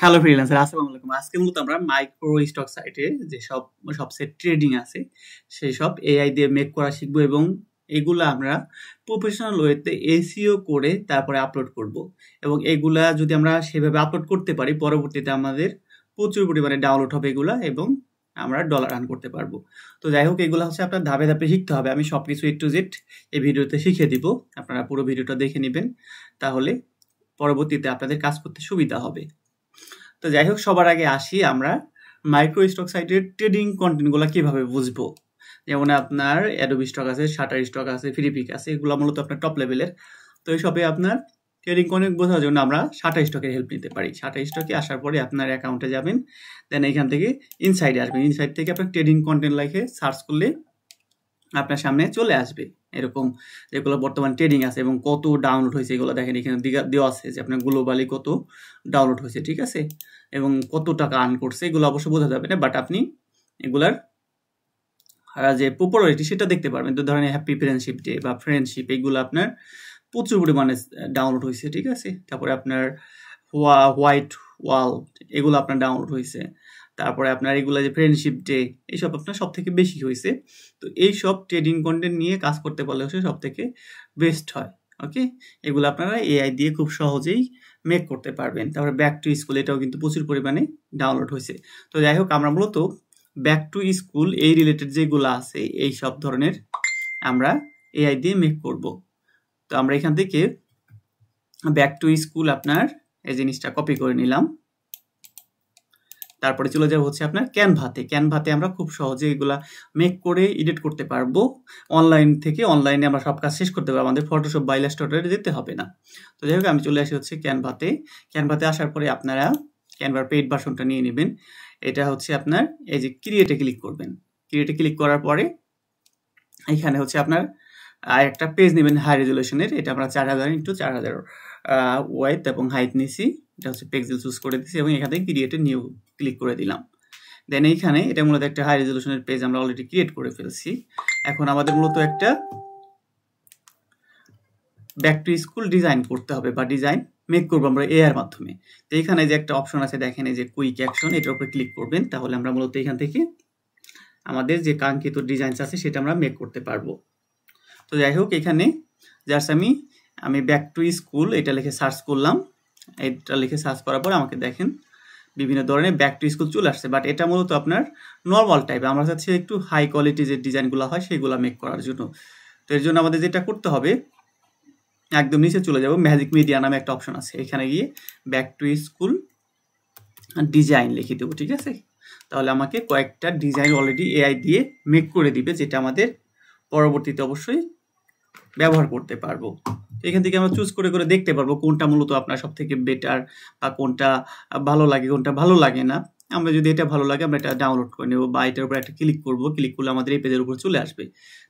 Hello freelancer, আসসালামু আলাইকুম। আজকে মূলত আমরা মাইক্রো স্টক সাইটে যে সবসেট ট্রেডিং আছে সেই সব এআই দিয়ে মেক করা শিখবো এবং এগুলা আমরা প্রফেশনাল ওয়েতে এসইও করে তারপরে আপলোড করব। এবং এগুলা যদি আমরা সেভাবে আপলোড করতে পারি পরবর্তীতে আমাদের প্রচুর পরিমাণে ডাউনলোড হবে এগুলা এবং আমরা ডলার আর্ন করতে পারবো। তো যাই হোক, এগুলো হচ্ছে আপনার ধাপে ধাপে শিখতে হবে। আমি সবকিছু A to Z এই ভিডিওতে শিখিয়ে দিব, আপনারা পুরো ভিডিওটা দেখে নেবেন, তাহলে পরবর্তীতে আপনাদের কাজ করতে সুবিধা হবে। তো যাই হোক, সবার আগে আসি আমরা মাইক্রো স্টক সাইটের ট্রেডিং কন্টেন্টগুলো কিভাবে বুঝবো। যেমন আপনার অ্যাডোবি স্টক আছে, শাটার স্টক আছে, ফ্রিপিক আছে, এগুলো মূলত আপনার টপ লেভেলের। তো এইসবে আপনার ট্রেডিং কন্টেন্ট বোঝার জন্য আমরা শাটার স্টকের হেল্প নিতে পারি। শাটার স্টকে আসার পরে আপনার অ্যাকাউন্টে যাবেন, দেন এখান থেকে ইনসাইডে আসবেন। ইনসাইড থেকে আপনার ট্রেডিং কন্টেন্ট লিখে সার্চ করলে আপনার সামনে চলে আসবে এরকম যেগুলো বর্তমান ট্রেডিং আছে এবং কত ডাউনলোড হয়েছে এগুলো দেখেন। এখানে দেওয়া আছে যে আপনার গ্লোবালি কত ডাউনলোড হয়েছে, ঠিক আছে, এবং কত টাকা আর্ন করছে। এগুলো অবশ্য বোঝা যাবে না, বাট আপনি এগুলার যে পপুলারিটি সেটা দেখতে পারবেন। তো ধরেন হ্যাপি ফ্রেন্ডশিপ ডে বা ফ্রেন্ডশিপ, এগুলো আপনার প্রচুর পরিমাণে ডাউনলোড হয়েছে, ঠিক আছে। তারপরে আপনার হোয়াইট ওয়াল, এগুলো আপনার ডাউনলোড হয়েছে। তারপরে আপনার এগুলো যে ফ্রেন্ডশিপ ডে, এইসব আপনার সব থেকে বেশি হয়েছে। তো এইসব ট্রেডিং কন্টেন্ট নিয়ে কাজ করতে পারলে হচ্ছে সব থেকে বেস্ট হয়। ওকে, এগুলো আপনারা এআই দিয়ে খুব সহজেই মেক করতে পারবেন। তারপরে ব্যাক টু স্কুল, এটাও কিন্তু প্রচুর পরিমাণে ডাউনলোড হয়েছে। তো যাই হোক, আমরা মূলত ব্যাক টু স্কুল এই রিলেটেড যেগুলো আছে এই সব ধরনের আমরা এআই দিয়ে মেক করব। তো আমরা এখান থেকে ব্যাক টু স্কুল আপনার এই জিনিসটা কপি করে নিলাম। তারপরে চলে যাবো হচ্ছে আপনার ক্যানভাতে আমরা খুব সহজে এগুলা মেক করে এডিট করতে পারবো। অনলাইনে আমরা সব কাজ শেষ করতে পারবো, আমাদের ফটোশপ বা ইলাস্ট্রেটরে যেতে হবে না। তো যাই হোক, আমি চলে আসি হচ্ছে ক্যানভাতে আসার পরে আপনারা ক্যানভার পেইড ভার্সনটা নিয়ে নেবেন। এটা হচ্ছে আপনার এই যে ক্রিয়েটে ক্লিক করবেন। ক্রিয়েটে ক্লিক করার পরে এখানে হচ্ছে আপনার একটা পেজ নেবেন হাই রেজুলেশনের। এটা আমরা 4000x4000 ওয়াইড এবং হাইট নিছি। এটা হচ্ছে পেক্সেল চুজ করে দিছি এবং এখান থেকে ক্রিয়েটে নিউ ক্লিক করে দিলাম। দেন এইখানে এটা মূলত একটা হাই রেজুলেশনের পেজ আমরা অলরেডি ক্রিয়েট করে ফেলছি। এখন আমাদের মূলত একটা ব্যাক টু স্কুল ডিজাইন করতে হবে বা ডিজাইন মেক করবো আমরা এআইয়ের মাধ্যমে। তো এখানে যে একটা অপশন আছে দেখেন, এই যে কুইক অ্যাকশন, এটার উপরে ক্লিক করবেন। তাহলে আমরা মূলত এখান থেকে আমাদের যে কাঙ্ক্ষিত ডিজাইনস আছে সেটা আমরা মেক করতে পারবো। তো যাই হোক, এখানে জাস্ট আমি ব্যাক টু স্কুল এটা লিখে সার্চ করলাম। এটা লিখে সার্চ করার পর আমাকে দেখেন বিভিন্ন ধরনের ব্যাক টু স্কুল চলে আসছে, বাট এটা মূলত আপনার নর্মাল টাইপ। আমরা চাচ্ছি একটু হাই কোয়ালিটি যে ডিজাইনগুলো হয় সেগুলো মেক করার জন্য। তো এর জন্য আমাদের যেটা করতে হবে, একদম নিচে চলে যাব, ম্যাজিক মিডিয়া নামে একটা অপশন আছে, এখানে গিয়ে ব্যাক টু স্কুল ডিজাইন লিখে দেবো, ঠিক আছে। তাহলে আমাকে কয়েকটা ডিজাইন অলরেডি এআই দিয়ে মেক করে দিবে, যেটা আমাদের পরবর্তীতে অবশ্যই ব্যবহার করতে পারবো। এখান থেকে আমরা চুজ করে করে দেখতে পারবো কোনটা মূলত আপনার সব থেকে বেটার বা কোনটা ভালো লাগে কোনটা ভালো লাগে না। আমরা যদি এটা ভালো লাগে আমরা এটা ডাউনলোড করে নেবো বা এটার উপর একটা ক্লিক করবো। ক্লিক করলে আমাদের এই পেজের উপর চলে আসবে।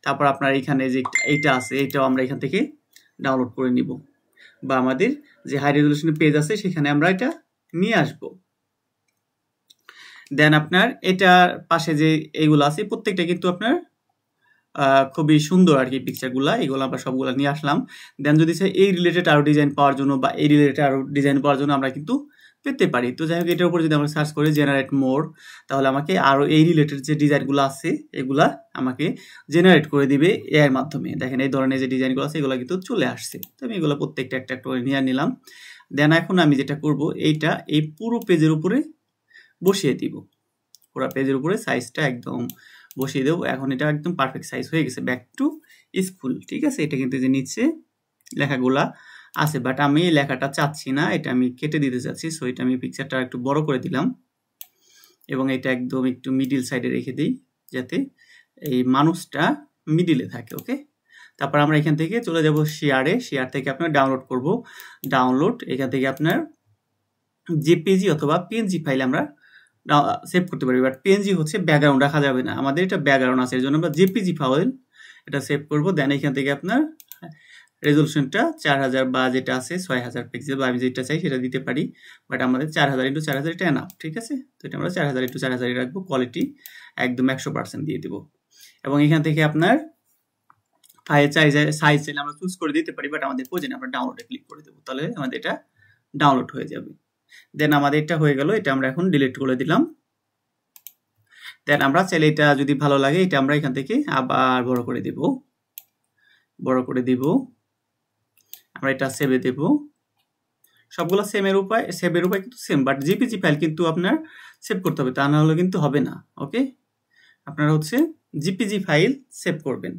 তারপর আপনার এখানে যে এইটা আছে এটাও আমরা এখান থেকে ডাউনলোড করে নিব, বা আমাদের যে হাই রেজুলেশনের পেজ আছে সেখানে আমরা এটা নিয়ে আসবো। দেন আপনার এটার পাশে যে এইগুলো আছে প্রত্যেকটা কিন্তু আপনার খুবই সুন্দর আর কি পিকচারগুলা, এগুলো আমরা সবগুলা নিয়ে আসলাম। দেন যদি এই রিলেটেড আরো ডিজাইন পাওয়ার জন্য বা এই রিলেটেড আরো ডিজাইন পাওয়ার জন্য আমরা কিন্তু পেতে পারি। তো যাই হোক, এটার উপর যদি আমরা সার্চ করি জেনারেট মোর, তাহলে আমাকে আরো এই রিলেটেড যে ডিজাইনগুলো আছে এগুলা আমাকে জেনারেট করে দিবে এআই এর মাধ্যমে। দেখেন এই ধরনের যে ডিজাইনগুলো আছে এগুলো কিন্তু চলে আসছে। তো আমি এগুলো প্রত্যেকটা একটা করে নিয়ে নিলাম। দেন এখন আমি যেটা করব, এইটা এই পুরো পেজের উপরে বসিয়ে দিব। পুরো পেজের উপরে সাইজটা একদম বসিয়ে দেবো। এখন এটা একদম পারফেক্ট সাইজ হয়ে গেছে ব্যাক টু স্কুল, ঠিক আছে। এটা কিন্তু যে নিচে লেখাগুলা আছে, বাট আমি এই লেখাটা চাচ্ছি না, এটা আমি কেটে দিতে চাচ্ছি। সো এটা আমি পিকচারটা একটু বড় করে দিলাম এবং এটা একদম একটু মিডিল সাইডে রেখে দিই যাতে এই মানুষটা মিডিলে থাকে। ওকে, তারপর আমরা এখান থেকে চলে যাব শেয়ার থেকে আপনার ডাউনলোড করব। ডাউনলোড এখান থেকে আপনার জেপিজি অথবা পিএনজি ফাইল আমরা সেভ করতে পারি, বাট পিএনজি হচ্ছে ব্যাকগ্রাউন্ড রাখা যাবে না, আমাদের এটা ব্যাকগ্রাউন্ড আছে, এর জন্য আমরা জেপিজি ফাইল এটা সেভ করব। দেন এখান থেকে আপনার রেজলিউশনটা 4000 বা যেটা আছে 6000 পিক্সেল বা আমি যেটা চাই সেটা দিতে পারি, বাট আমাদের 4000x4000 এটা এনাফ, ঠিক আছে। তো এটা আমরা 4000x4000 রাখবো। কোয়ালিটি একদম 100% দিয়ে দিব এবং এখান থেকে আপনার ফাইল সাইজ চাইলে আমরা চুজ করে দিতে পারি, বাট আমাদের প্রয়োজন আমরা ডাউনলোডে ক্লিক করে দেবো, তাহলে আমাদের এটা ডাউনলোড হয়ে যাবে। দেন আমাদের এটা হয়ে গেল, এটা আমরা এখন ডিলিট করে দিলাম। দেন আমরা চাইলে এটা যদি ভালো লাগে এটা আমরা এখান থেকে আবার বড় করে দিব, আমরা এটা সেভে দেব। সবগুলো সেভের উপায় কিন্তু সেম, বাট জিপিজি ফাইল কিন্তু আপনার সেভ করতে হবে, তা না হলে কিন্তু হবে না। ওকে, আপনারা হচ্ছে জিপিজি ফাইল সেভ করবেন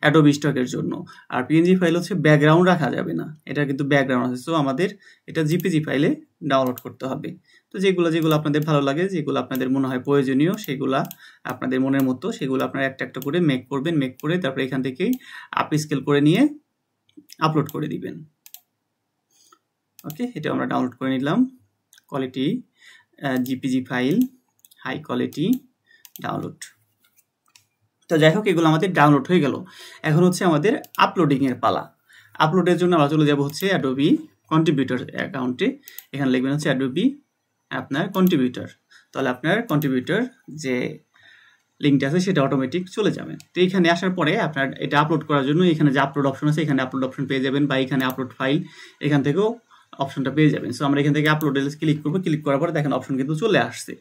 অ্যাডোবি স্টকের জন্য। আর পিএনজি ফাইল হচ্ছে ব্যাকগ্রাউন্ড রাখা যাবে না, এটা কিন্তু ব্যাকগ্রাউন্ড আছে, সো আমাদের এটা জিপিজি ফাইলে ডাউনলোড করতে হবে। তো যেগুলো আপনাদের ভালো লাগে, যেগুলো আপনাদের মনে হয় প্রয়োজনীয়, সেগুলা আপনাদের মনের মতো সেগুলো আপনারা একটা একটা করে মেক করবেন, মেক করে তারপরে এখান থেকেই আপ স্কেল করে নিয়ে আপলোড করে দিবেন। ওকে, এটা আমরা ডাউনলোড করে নিলাম। Quality JPG file, high quality download. তো যাই হোক, এগুলো আমাদের ডাউনলোড হয়ে গেল। এখন হচ্ছে আমাদের আপলোডিংয়ের পালা। আপলোডের জন্য আমরা চলে যাব হচ্ছে অ্যাডোবি কন্ট্রিবিউটর অ্যাকাউন্টে। এখানে লিখবেন হচ্ছে অ্যাডোবি আপনার কন্ট্রিবিউটর, তাহলে আপনার কন্ট্রিবিউটর যে লিঙ্কটা আছে সেটা অটোমেটিক চলে যাবে। তো এখানে আসার পরে আপনার এটা আপলোড করার জন্য এখানে যে আপলোড অপশন আছে এখানে আপলোড অপশন পেয়ে যাবেন, বা এখানে আপলোড ফাইল এখান থেকেও অপশনটা পেয়ে যাবেন। সো আমরা এখান থেকে আপলোডে ক্লিক করবো, ক্লিক করার পরে দেখেন অপশন কিন্তু চলে আসছে।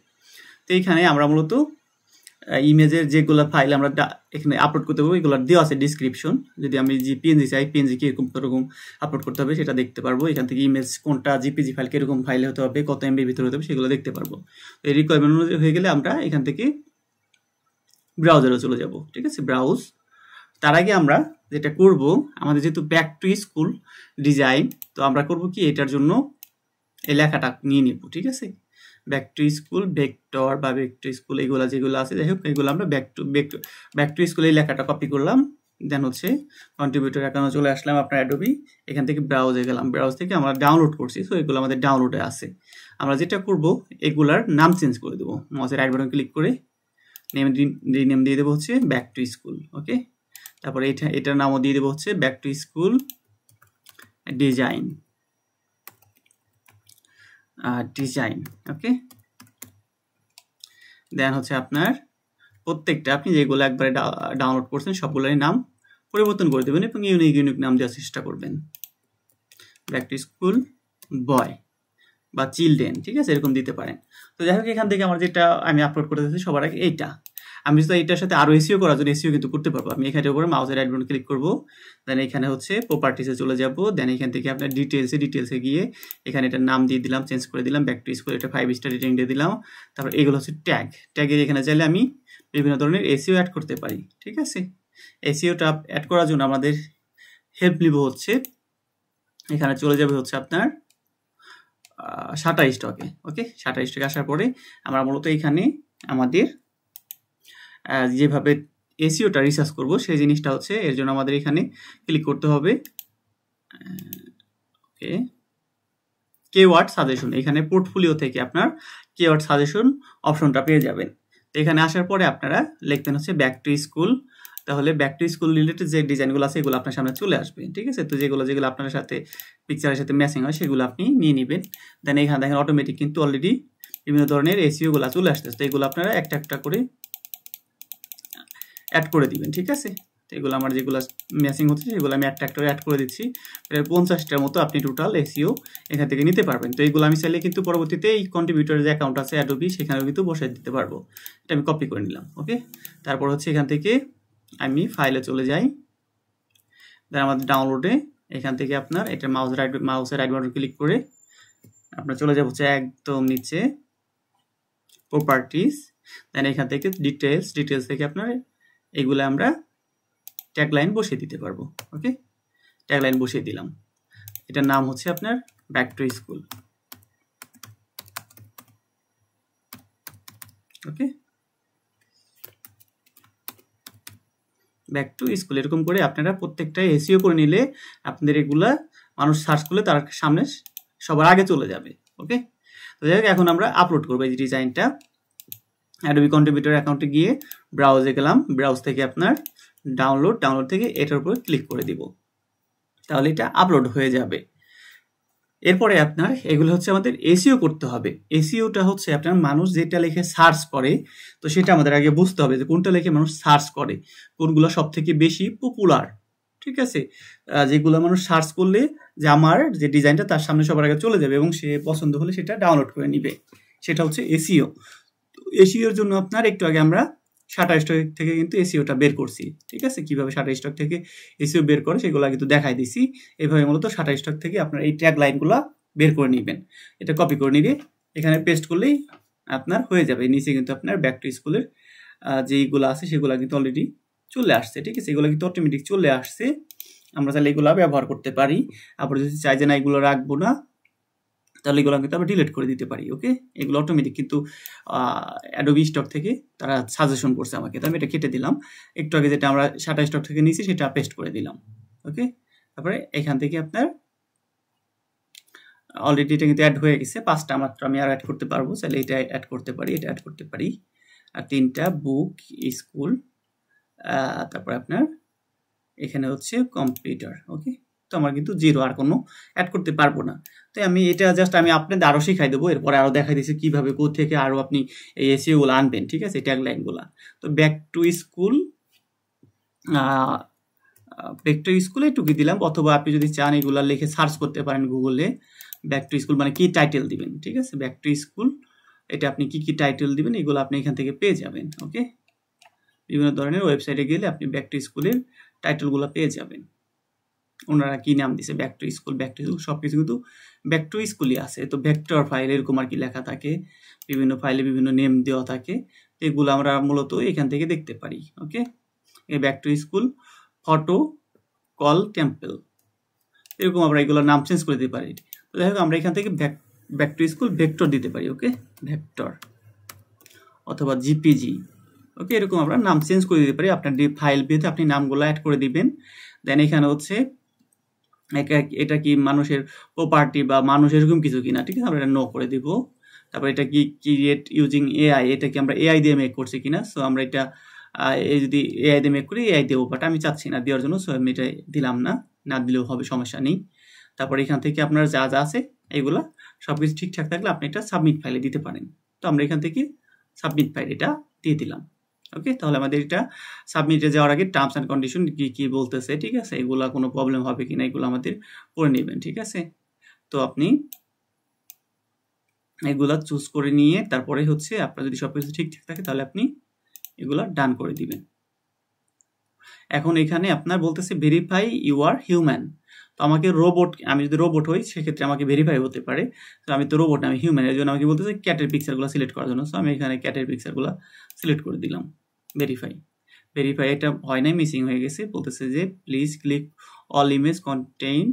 তো এইখানে আমরা মূলত ইমেজের যেগুলো ফাইল আমরা এখানে আপলোড করতে পারবো, এগুলো দেওয়া আছে ডিসক্রিপশন। যদি আমি পিএনজি চাই, পিএনজি কিরকম আপলোড করতে হবে সেটা দেখতে পারবো। এখান থেকে ইমেজ কোনটা জিপিজি ফাইল কিরকম ফাইল হতে হবে, কত এমবির ভিতরে হতে হবে সেগুলো দেখতে পারবো। তো এই রিকোয়ারমেন্ট অনুযায়ী হয়ে গেলে আমরা এখান থেকে ব্রাউজারে চলে যাব। ঠিক আছে, ব্রাউজ। তার আগে আমরা যেটা করব, আমাদের যেহেতু ব্যাক টু স্কুল ডিজাইন, তো আমরা করব কি এটার জন্য এই লেখাটা নিয়ে নিব। ঠিক আছে, ব্যাক টু স্কুল, ভেক্টর বা ব্যাক টু স্কুল এগুলো যেগুলো আছে, যাই হোক এগুলো আমরা ব্যাক টু স্কুল এই লেখাটা কপি করলাম। দেন হচ্ছে কন্ট্রিবিউটর অ্যাকাউন্টে চলে আসলাম আপনার অ্যাডোবি, এখান থেকে ব্রাউজে গেলাম, ব্রাউজ থেকে আমরা ডাউনলোড করছি, সো এগুলো আমাদের ডাউনলোডে আছে। আমরা যেটা করব এগুলার নাম চেঞ্জ করে দেবো, মাউসের রাইট বাটন ক্লিক করে নেম দিয়ে দেবো হচ্ছে ব্যাক টু স্কুল। ওকে, তারপরে এটার নামও দিয়ে দেবো হচ্ছে ব্যাক টু স্কুল ডিজাইন। ওকে, দেন হচ্ছে আপনার প্রত্যেকটা আপনি যেগুলো একবারে ডাউনলোড করছেন সবগুলোরই নাম পরিবর্তন করে দেবেন এবং ইউনিক নাম দেওয়ার চেষ্টা করবেন। ব্যাক টু স্কুল বয় বা চিলড্রেন, ঠিক আছে, এরকম দিতে পারেন। তো যাই হোক, এখান থেকে আমার যেটা আমি আপলোড করতে চাচ্ছি সবার আগে এইটা, আমি যদি এটার সাথে আরো এসইও করার জন্য এসইও কিন্তু করতে পারবো। আমি এখানে উপরে মাউসের রাইট বাটন ক্লিক করবো, দেন এখানে হচ্ছে প্রপার্টিসে চলে যাব, দেন এখান থেকে আপনার ডিটেলসে গিয়ে এখানে এটার নাম দিয়ে দিলাম, চেঞ্জ করে দিলাম ব্যাক টু স্কুল, এটা 5 স্টার রেটিং দিয়ে দিলাম। তারপর এগুলো হচ্ছে ট্যাগের এখানে চাইলে আমি বিভিন্ন ধরনের এসইও অ্যাড করতে পারি। ঠিক আছে, এসইওটা অ্যাড করার জন্য আমাদের হেল্প নিব হচ্ছে, এখানে চলে যাবে হচ্ছে আপনার শাটারস্টকে। ওকে, শাটারস্টকে আসার পরে আমরা মূলত এখানে আমাদের যেভাবে এসইওটা রিসার্চ করব সেই জিনিসটা হচ্ছে, এর জন্য আমাদের এখানে ক্লিক করতে হবে ওকে কিওয়ার্ড সাজেশন। এখানে পোর্টফোলিও থেকে আপনার কিওয়ার্ড সাজেশন অপশনটা পেয়ে যাবেন। তো এখানে আসার পরে আপনারা লিখবেন হচ্ছে ব্যাক টু স্কুল, তাহলে ব্যাক টু স্কুল রিলেটেড যে ডিজাইনগুলো আছে এগুলো আপনার সামনে চলে আসবে। ঠিক আছে, তো যেগুলো আপনার সাথে পিকচারের সাথে ম্যাচিং হয় সেগুলো আপনি নিয়ে নেবেন। দেন এখানে দেখেন অটোমেটিক কিন্তু অলরেডি বিভিন্ন ধরনের এসইওগুলো চলে আসতেছে, তো এগুলো আপনারা একটা একটা করে অ্যাড করে দিবেন। ঠিক আছে, তো এগুলো আমার যেগুলো ম্যাচিং হচ্ছে সেগুলো আমি একটা করে অ্যাড করে দিচ্ছি। প্রায় 50টার মতো আপনি টোটাল এসইও এখান থেকে নিতে পারবেন। তো এইগুলো আমি চাইলে কিন্তু পরবর্তীতে এই কন্ট্রিবিউটরের যে অ্যাকাউন্ট আছে অ্যাডোবি সেখানেও কিন্তু বসাই দিতে পারবো। এটা আমি কপি করে নিলাম। ওকে, তারপর হচ্ছে এখান থেকে আমি ফাইলে চলে যাই, দেন আমাদের ডাউনলোডে এখান থেকে আপনার এটা মাউসের রাইট বাটন ক্লিক করে আপনার চলে যাবো হচ্ছে একদম নিচে প্রপার্টিস, দেন এখান থেকে ডিটেলস থেকে আপনার এগুলো আমরা ট্যাগলাইন বসিয়ে দিতে পারবো। ওকে, ট্যাগলাইন বসিয়ে দিলাম, এটার নাম হচ্ছে আপনার back to school. Okay, back to school এরকম করে আপনারা প্রত্যেকটা এসইও করে নিলে আপনাদের এগুলা মানুষ সার্চ করলে তার সামনে সবার আগে চলে যাবে। ওকে, তো যাই হোক, এখন আমরা আপলোড করবো এই ডিজাইনটা। অ্যাডোবি কন্ট্রিবিউটর অ্যাকাউন্টে গিয়ে ব্রাউজে গেলাম, ব্রাউজ থেকে আপনার ডাউনলোড থেকে এটার উপর ক্লিক করে দিব, তাহলে এটা আপলোড হয়ে যাবে। এরপরে আপনার এগুলো হচ্ছে আমাদের এসইও করতে হবে। এসইওটা হচ্ছে আপনার মানুষ যেটা লিখে সার্চ করে, তো সেটা আমাদের আগে বুঝতে হবে যে কোনটা লিখে মানুষ সার্চ করে, কোনগুলো সব থেকে বেশি পপুলার। ঠিক আছে, যেগুলো মানুষ সার্চ করলে যে আমার যে ডিজাইনটা তার সামনে সবার আগে চলে যাবে এবং সে পছন্দ হলে সেটা ডাউনলোড করে নিবে, সেটা হচ্ছে এসইও। এসইওর জন্য আপনার একটু আগে আমরা শাটারস্টক থেকে কিন্তু এসইওটা বের করছি, ঠিক আছে, কিভাবে শাটারস্টক থেকে এসইও বের করে সেগুলো কিন্তু দেখাই দিছি। এভাবে মূলত শাটারস্টক থেকে আপনার এই ট্যাগ লাইনগুলো বের করে নেবেন, এটা কপি করে নিয়ে এখানে পেস্ট করলেই আপনার হয়ে যাবে। নিচে কিন্তু আপনার ব্যাক টু স্কুলের যেইগুলো আছে সেগুলো কিন্তু অলরেডি চলে আসছে, ঠিক আছে, এগুলো কিন্তু অটোমেটিক চলে আসছে। আমরা তাহলে এগুলো ব্যবহার করতে পারি। আবার যদি চাই যে না এগুলো রাখবো না, তাহলে এগুলো কিন্তু আবার ডিলিট করে দিতে পারি। ওকে, এগুলো অটোমেটিক কিন্তু অ্যাডোবি স্টক থেকে তারা সাজেশন করছে আমাকে, তো আমি এটা কেটে দিলাম। একটু আগে যেটা আমরা শাটার স্টক থেকে নিয়েছি সেটা পেস্ট করে দিলাম। ওকে, তারপরে এখান থেকে আপনার অলরেডি এটা কিন্তু অ্যাড হয়ে গেছে, 5টা মাত্র আমি আর অ্যাড করতে পারবো, তাহলে এটা অ্যাড করতে পারি, এটা অ্যাড করতে পারি, আর 3টা বুক স্কুল, তারপর আপনার এখানে হচ্ছে কম্পিউটার। ওকে, তো আমার কিন্তু 0 আর কোনো অ্যাড করতে পারবো না। তো আমি এটা জাস্ট আমি আপনাদের আরও শিখাই দেবো, এরপরে আরও দেখাই দিচ্ছি কীভাবে কোথা থেকে আরও আপনি এই এসইওগুলো আনবেন, ঠিক আছে, ট্যাগ লাইনগুলো। তো back to school, back to স্কুলে টুকি দিলাম, অথবা আপনি যদি চান এগুলো লিখে সার্চ করতে পারেন গুগলে, ব্যাক টু স্কুল মানে কি টাইটেল দিবেন, ঠিক আছে, ব্যাক টু স্কুল, এটা আপনি কি টাইটেল দিবেন এগুলো আপনি এখান থেকে পেয়ে যাবেন। ওকে, বিভিন্ন ধরনের ওয়েবসাইটে গেলে আপনি ব্যাক টু স্কুলের টাইটেলগুলো পেয়ে যাবেন, ওনারা কি নাম দিছে, back to school, back to school, সব কিছু কিন্তু ব্যাক টু স্কুলই আছে। তো ভেক্টর ফাইল এরকম আর কি লেখা থাকে, বিভিন্ন ফাইলে বিভিন্ন নেম দেওয়া থাকে, এগুলো আমরা মূলত এখান থেকে দেখতে পারি। ওকে, এই back to school, photo call temple, এরকম আমরা এগুলোর নাম চেঞ্জ করে দিতে পারি। তো যাই হোক আমরা এখান থেকে ব্যাক টু স্কুল ভেক্টর দিতে পারি। ওকে, ভেক্টর অথবা জিপিজি, ওকে, এরকম আমরা নাম চেঞ্জ করে দিতে পারি। আপনার ফাইল পেতে আপনি নামগুলো অ্যাড করে দিবেন। দেন এখানে হচ্ছে এটা কি মানুষের প্রপার্টি বা মানুষ এরকম কিছু কিনা, ঠিক আছে, আমরা এটা নো করে দিব। তারপর এটা কি ক্রিয়েট ইউজিং এআই, এটা কি আমরা এআই দিয়ে মেক করছি কিনা, সো আমরা এটা এই যদি এআই দিয়ে মেক করি এআই দেবো, বাট আমি চাচ্ছি না দেওয়ার জন্য, সো আমি এটা দিলাম না, না দিলেও হবে, সমস্যা নেই। তারপর এখান থেকে আপনার যা যা আছে এগুলা সব কিছু ঠিকঠাক থাকলে আপনি এটা সাবমিট ফাইলে দিতে পারেন। তো আমরা এখান থেকে সাবমিট ফাইল এটা দিয়ে দিলাম। ওকে, তাহলে আমাদের এটা সাবমিটে যাওয়ার আগে টার্মস অ্যান্ড কন্ডিশন কি কি বলতেছে, ঠিক আছে, এগুলা কোনো প্রবলেম হবে কিনা এগুলো আমাদের পড়ে নেবেন, ঠিক আছে। তো আপনি এগুলা চুজ করে নিয়ে তারপরে হচ্ছে আপনার যদি সবকিছু ঠিকঠাক থাকে তাহলে আপনি এগুলা ডান করে দিবেন। এখন এখানে আপনার বলতেছে ভেরিফাই ইউ আর হিউম্যান, তো আমাকে রোবট, আমি যদি রোবট হই সেক্ষেত্রে আমাকে ভেরিফাই হতে পারে, তো আমি তো রোবট না, আমি হিউম্যান, এর জন্য আমাকে বলতেছে ক্যাটের পিকচারগুলো সিলেক্ট করার জন্য, সো আমি এখানে ক্যাটের পিকচারগুলো সিলেক্ট করে দিলাম। ভেরিফাই এটা হয় নাই, মিসিং হয়ে গেছে, বলতেছে যে please click all image contain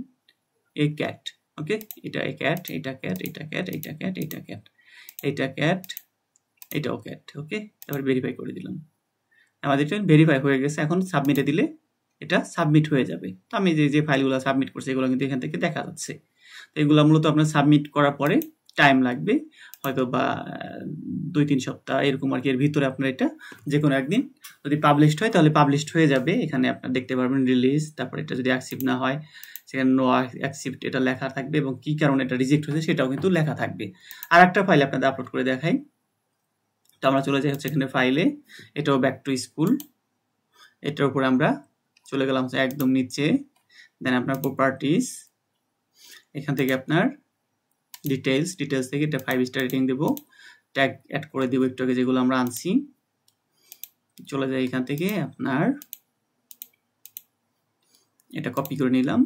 a cat. Okay, এটা ক্যাট, এটা ক্যাট, এটা ক্যাট, এটা ক্যাট, এটা ক্যাট, এটা ক্যাট, এটাও ক্যাট। ওকে, তারপর ভেরিফাই করে দিলাম, আমাদের এটা ভেরিফাই হয়ে গেছে। এখন সাবমিটে দিলে এটা সাবমিট হয়ে যাবে। তো আমি যে ফাইলগুলো সাবমিট করছি এগুলো কিন্তু এখান থেকে দেখা যাচ্ছে। তো এগুলো মূলত আপনার সাবমিট করার পরে টাইম লাগবে, হয়তো বা 2-3 সপ্তাহ এরকম আর কি, এর ভিতরে আপনার এটা যে কোনো একদিন যদি পাবলিশড হয় তাহলে পাবলিশড হয়ে যাবে। এখানে আপনার দেখতে পারবেন রিলিজ, তারপর এটা যদি অ্যাকসেপ্ট না হয় সেখানে নো অ্যাকসেপ্ট এটা লেখা থাকবে, এবং কি কারণে এটা রিজেক্ট হয়েছে সেটাও কিন্তু লেখা থাকবে। আর একটা ফাইল আপনাদের আপলোড করে দেখাই। তো আমরা চলে যাই হচ্ছে এখানে ফাইলে, এটাও ব্যাক টু স্কুল, এটার উপরে আমরা চলে গেলাম একদম নিচে। দেন আপনার প্রপার্টিস, এখান থেকে আপনার ডিটেলস থেকে এটা 5 স্টার রেটিং দেবো, ট্যাগ অ্যাড করে দেবো একটু আগে যেগুলো আমরা আনছি। চলে যাই এখান থেকে আপনার এটা কপি করে নিলাম,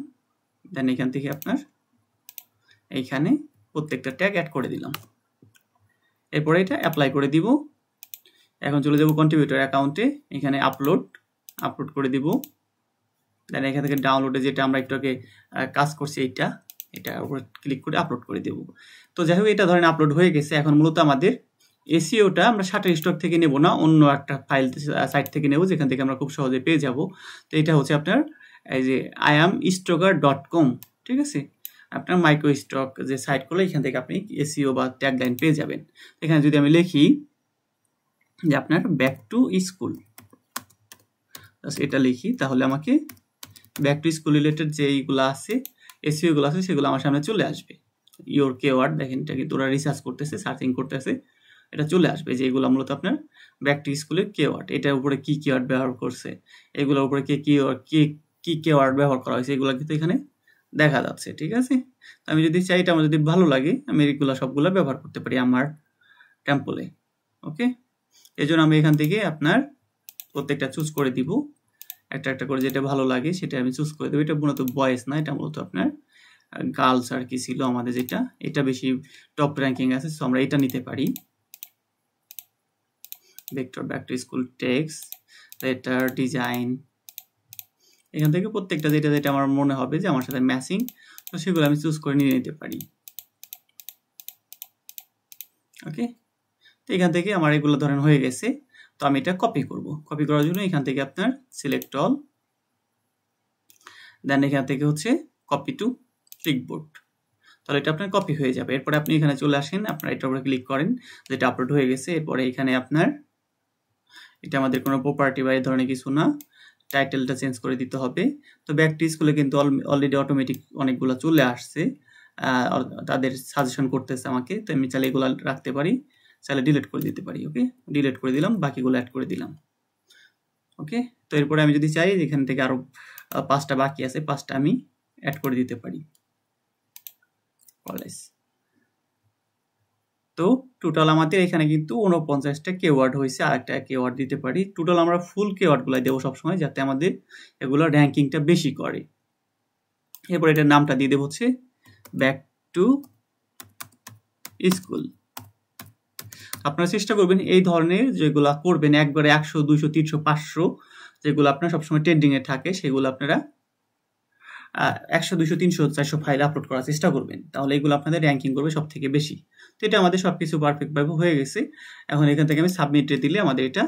দেন এখান থেকে আপনার এইখানে প্রত্যেকটা ট্যাগ অ্যাড করে দিলাম। এরপরে এটা অ্যাপ্লাই করে দিব। এখন চলে যাব কন্ট্রিবিউটর অ্যাকাউন্টে, এখানে আপলোড করে দিব। দেন এখান থেকে ডাউনলোডে যেটা আমরা একটু আগে কাজ করছি এটার উপর ক্লিক করে আপলোড করে দেব। তো যাই হোক এটা ধরেন আপলোড হয়ে গেছে। এখন মূলত আমাদের এসইওটা আমরা শাটারস্টক থেকে নেব না, অন্য একটা ফাইল সাইট থেকে নেব যেখান থেকে আমরা খুব সহজে পেয়ে যাব। তো এটা হচ্ছে আপনার এই যে iamstocker.com, ঠিক আছে, আপনার মাইক্রো স্টক যে সাইট করলে এখান থেকে আপনি এসইও বা ট্যাগলাইন পেয়ে যাবেন। এখানে যদি আমি লিখি যে আপনার ব্যাক টু স্কুল, এটা লিখি, তাহলে আমাকে ব্যাক টু স্কুল রিলেটেড যেইগুলো আছে এসইওগুলো আছে সেগুলো আমার সামনে চলে আসবে। ইওর কিওয়ার্ড দেখেন, এটা কিন্তু ওরা রিসার্চ করতেছে, সার্চিং করতেছে, এটা চলে আসবে যে এগুলো মূলত আপনার ব্যাক টু স্কুলের কিওয়ার্ড। এটার উপরে কি কিওয়ার্ড ব্যবহার করছে, এগুলোর উপরে কে কি কিওয়ার্ড ব্যবহার করা হয়েছে এগুলো কিন্তু এখানে দেখা যাচ্ছে, ঠিক আছে। তো আমি যদি চাই, এটা আমার যদি ভালো লাগে, আমি এগুলো সবগুলো ব্যবহার করতে পারি আমার টেম্পলে। ওকে, এই জন্য আমি এখান থেকে আপনার প্রত্যেকটা চুজ করে দিব, একটা একটা করে যেটা ভালো লাগে সেটা আমি চুজ করে দেবো। এটা মূলত বয়েস না, এটা মূলত আপনার গার্লস আর কি ছিল আমাদের, যেটা এটা বেশি টপ র্যাঙ্কিং আছে, সো আমরা এটা নিতে পারি। Vector back to school text, letter, design, এখান থেকে প্রত্যেকটা যেটা যেটা আমার মনে হবে যে আমার সাথে ম্যাচিং, তো সেগুলো আমি চুজ করে নিয়ে নিতে পারি। ওকে, তো এখান থেকে আমার এগুলো ধরেন হয়ে গেছে। তো আমি এটা কপি করব। কপি করার জন্য এখান থেকে আপনার সিলেক্ট অল, দেন এখান থেকে হচ্ছে কপি টু ক্লিকবোর্ড, তাহলে এটা আপনার কপি হয়ে যাবে। এরপরে আপনি এখানে চলে আসেন, আপনার এটার উপরে ক্লিক করেন, যেটা আপলোড হয়ে গেছে। এরপরে এখানে আপনার এটা আমাদের কোনো প্রপার্টি বা এই ধরনের কিছু না, টাইটেলটা চেঞ্জ করে দিতে হবে। তো ব্যাক টু স্কুলে কিন্তু অলরেডি অটোমেটিক অনেকগুলো চলে আসছে, তাদের সাজেশন করতেছে আমাকে, তো আমি চাইলে এগুলো রাখতে পারি, চাইলে ডিলিট করে দিতে পারি। ওকে, ডিলিট করে দিলাম, বাকিগুলো অ্যাড করে দিলাম। ওকে, তো এরপরে আমি যদি চাই এখান থেকে আরো 5টা বাকি আছে, 5টা আমি অ্যাড করে দিতে পারি কলেজ। তো টোটাল আমাদের এখানে কিন্তু 49টা কিওয়ার্ড হয়েছে, আরেকটা কিওয়ার্ড দিতে পারি। টোটাল আমরা ফুল কিওয়ার্ডগুলো দেবো সবসময়, যাতে আমাদের এগুলো র্যাঙ্কিংটা বেশি করে। এরপর এটার নামটা দিয়ে দেবো হচ্ছে ব্যাক টু স্কুল। আপনারা চেষ্টা করবেন এই ধরনের যেগুলো করবেন একবারে 100, 200, 300, 500 যেগুলো আপনার সবসময় ট্রেন্ডিংয়ে থাকে, সেগুলো আপনারা 100, 200, 300, 400 ফাইল আপলোড করার চেষ্টা করবেন, তাহলে এগুলো আপনাদের র্যাঙ্কিং করবে সব থেকে বেশি। তো এটা আমাদের সবকিছু পারফেক্টভাবে হয়ে গেছে। এখন এখান থেকে আমি সাবমিটে দিলে আমাদের এটা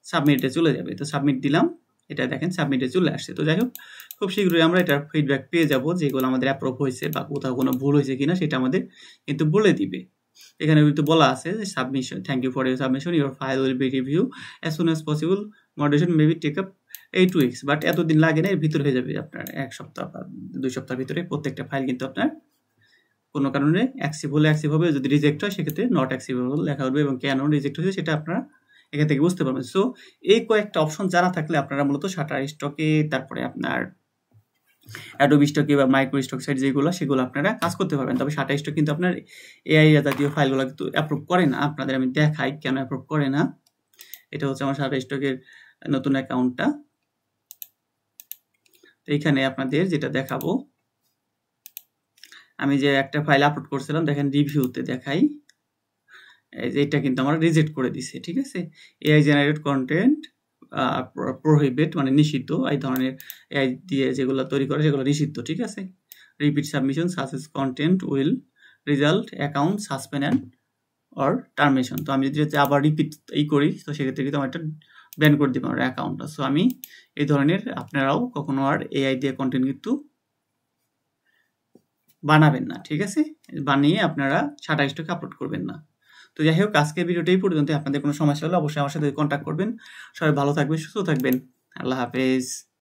সাবমিটে চলে যাবে। তো সাবমিট দিলাম, এটা দেখেন সাবমিটে চলে আসছে। তো যাই হোক, খুব শীঘ্রই আমরা এটার ফিডব্যাক পেয়ে যাব, যেগুলো আমাদের অ্যাপ্রুভ হয়েছে বা কোথাও কোনো ভুল হয়েছে কিনা সেটা আমাদের কিন্তু বলে দিবে। এখানে কিন্তু বলা আছে যে submission, thank you for your submission, your file will be review as soon as possible, moderation maybe take up 8 weeks, but এতদিন লাগে না, এর ভিতরে হয়ে যাবে আপনার 1 সপ্তাহ বা 2 সপ্তাহের ভিতরে প্রত্যেকটা ফাইল কিন্তু আপনার কোনো কারণে অ্যাক্সেপ্ট হলে অ্যাক্সেপ্ট হবে, যদি রিজেক্ট হয় সেক্ষেত্রে নট অ্যাক্সেপ্টেবল লেখা হবে, এবং কেন রিজেক্ট হয়েছে সেটা আপনারা এখান থেকে বুঝতে পারবেন। সো এই কয়েকটা অপশন জানা থাকলে আপনারা মূলত শাটারস্টকে, তারপরে আপনার অ্যাডোবি স্টকে বা মাইক্রো স্টক সাইট যেগুলো, সেগুলো আপনারা কাজ করতে পারবেন। তবে শাটারস্টক কিন্তু আপনার এআই জাতীয় ফাইলগুলো কিন্তু অ্যাপ্রুভ করে না। আপনাদের আমি দেখাই কেন অ্যাপ্রুভ করে না। এটা হচ্ছে আমার শাটারস্টকের নতুন অ্যাকাউন্টটা। এইখানে আপনাদের যেটা দেখাবো, আমি যে একটা ফাইল আপলোড করছিলাম, দেখেন রিভিউতে দেখাই, এই যে এটা কিন্তু আমার রিজেক্ট করে দিছে, ঠিক আছে। এআই জেনারেটেড কন্টেন্ট প্রোহিবিট, মানে নিষিদ্ধ, এই ধরনের এআই দিয়ে যেগুলো তৈরি করে সেগুলো নিষিদ্ধ, ঠিক আছে। Repeat submission সাসেস content will result account suspend and or termination. তো আমি যদি আবার রিপিট করি, তো সেক্ষেত্রে কিন্তু আমার একটা ব্যান করে দিব আমার অ্যাকাউন্টটা। সো আমি এই ধরনের, আপনারাও কখনো আর এআই দিয়ে কন্টেন্ট কিন্তু বানাবেন না, ঠিক আছে। বানিয়ে আপনারা শাটারস্টকে আপলোড করবেন না। তো যাই হোক, আজকের ভিডিওটা এই পর্যন্ত। আপনাদের কোনো সমস্যা হলে অবশ্যই আমার সাথে কন্ট্যাক্ট করবেন। সবাই ভালো থাকবেন, সুস্থ থাকবেন। আল্লাহ হাফেজ।